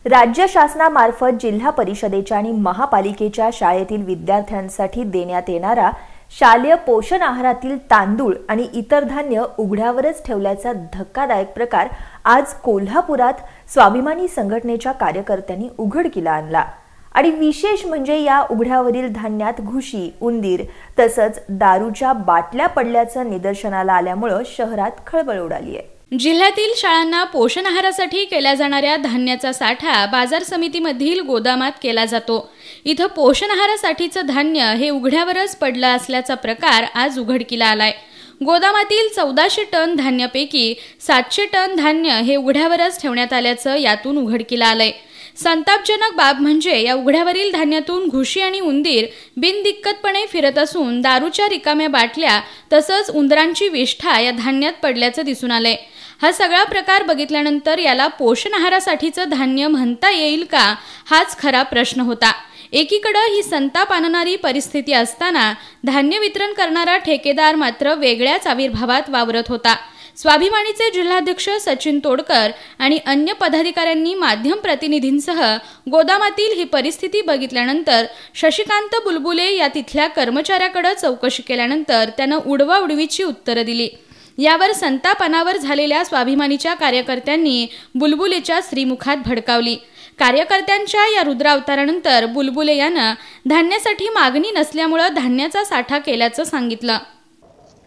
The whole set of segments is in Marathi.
राज्य शासनामार्फत जिल्हा परिषदेच्या आणि महापालिकेच्या शाळेतील विद्यार्थ्यांसाठी देण्यात येणारा शालेय पोषण आहारातील तांदूळ आणि इतर धान्य उघड्यावरच ठेवल्याचा धक्कादायक प्रकार आज कोल्हापुरात स्वाभिमानी संघटनेच्या कार्यकर्त्यांनी उघडकीला आणला। आणि विशेष म्हणजे या उघड्यावरील धान्यात घुशी, उंदीर तसंच दारूच्या बाटल्या पडल्याचं निदर्शनाला आल्यामुळे शहरात खळबळ उडाली आहे। जिल्ह्यातील शाळांना पोषण आहारासाठी केल्या जाणाऱ्या धान्याचा साठा बाजार समितीमधील गोदामात केला जातो। इथं पोषण आहारासाठीचं धान्य हे उघड्यावरच पडलं असल्याचा प्रकार आज उघडकीला आलाय। गोदामातील 1400 टन धान्यापैकी 700 टन धान्य हे उघड्यावरच ठेवण्यात आल्याचं यातून उघडकीला आलंय। संतापजनक बाब म्हणजे या उघड्यावरील धान्यातून घुशी आणि उंदीर बिनदिक्कतपणे फिरत असून दारूच्या रिकाम्या बाटल्या तसंच उंदरांची विष्ठा या धान्यात पडल्याचं दिसून आलंय। हा सगळा प्रकार बघितल्यानंतर याला पोषण आहारासाठीचं धान्य म्हणता येईल का हाच खरा प्रश्न होता। एकीकडे ही संताप आणणारी परिस्थिती असताना धान्य वितरण करणारा ठेकेदार मात्र वेगळ्याच आविर्भावात वावरत होता। स्वाभिमानीचे जिल्हाध्यक्ष सचिन तोडकर आणि अन्य पदाधिकाऱ्यांनी माध्यम प्रतिनिधींसह गोदामातील ही परिस्थिती बघितल्यानंतर शशिकांत बुलबुले या तिथल्या कर्मचाऱ्याकडे चौकशी केल्यानंतर त्यानं उडवाउडवीची उत्तरं दिली। यावर संताप अनावर झालेल्या स्वाभिमानीच्या कार्यकर्त्यांनी बुलबुलेच्या श्रीमुखात भडकावली। कार्यकर्त्यांच्या या रुद्रावतारानंतर बुलबुले यानं धान्यासाठी मागणी नसल्यामुळे धान्याचा साठा केल्याचं सांगितलं।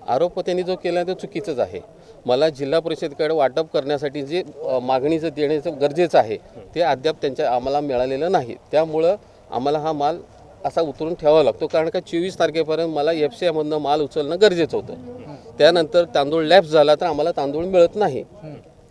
आरोप त्यांनी जो केला तो चुकीचाच आहे। मला जिल्हा परिषदेकडे वाटप करण्यासाठी जे मागणीचं देण्याचं गरजेचं आहे ते अद्याप आम्हाला मिळालेलं नाही। त्यामुळे आम्हाला हा माल असा उतरून ठेवावा लागतो, कारण का 24 तारखेपर्यंत मला एफसीआयमधनं माल उचलणं गरजेचं होतं। त्यानंतर तांदूळ लॅप्स झाला तर आम्हाला तांदूळ मिळत नाही,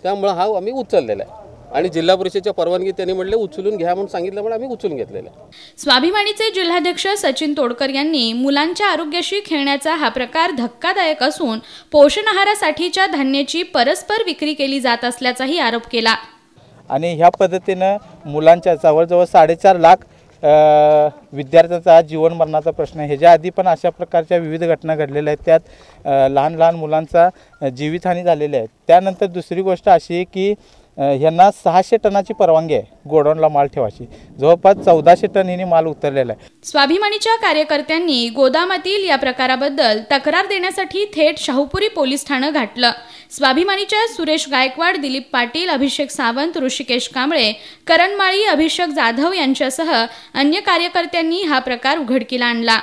त्यामुळे हा आम्ही उचललेला आहे आणि जिल्हा परिषदेच्या परवानगी त्यांनी म्हटले उचलून घ्या म्हणून सांगितल्यामुळे आम्ही उचलून घेतलेला आहे। स्वाभिमानीचे जिल्हाध्यक्ष सचिन तोडकर यांनी मुलांच्या आरोग्याशी खेळण्याचा हा प्रकार धक्कादायक असून पोषण आहारासाठीच्या धान्याची परस्पर विक्री केली जात असल्याचाही आरोप केला। आणि ह्या पद्धतीने मुलांच्या जवळजवळ 4.5 लाख विद्यार्थ्यांचा जीवन मरणाचा प्रश्न आहे। ह्याच्या आधी पण अशा प्रकारच्या विविध घटना घडलेल्या आहेत, त्यात लहान लहान मुलांचा जीवितहानी झालेली आहे। त्यानंतर दुसरी गोष्ट अशी आहे की ह्यांना 600 टनाची परवानगी आहे गोडाऊनला माल ठेवायची, जवळपास 1400 टन हिने माल उतरलेला आहे। स्वाभिमानीच्या कार्यकर्त्यांनी गोदामातील या प्रकाराबद्दल तक्रार देण्यासाठी थेट शाहूपुरी पोलीस ठाणं गाठलं। स्वाभिमानीच्या सुरेश गायकवाड, दिलीप पाटील, अभिषेक सावंत, ऋषिकेश कांबळे, करण माळी, अभिषेक जाधव यांच्यासह अन्य कार्यकर्त्यांनी हा प्रकार उघडकीला आणला।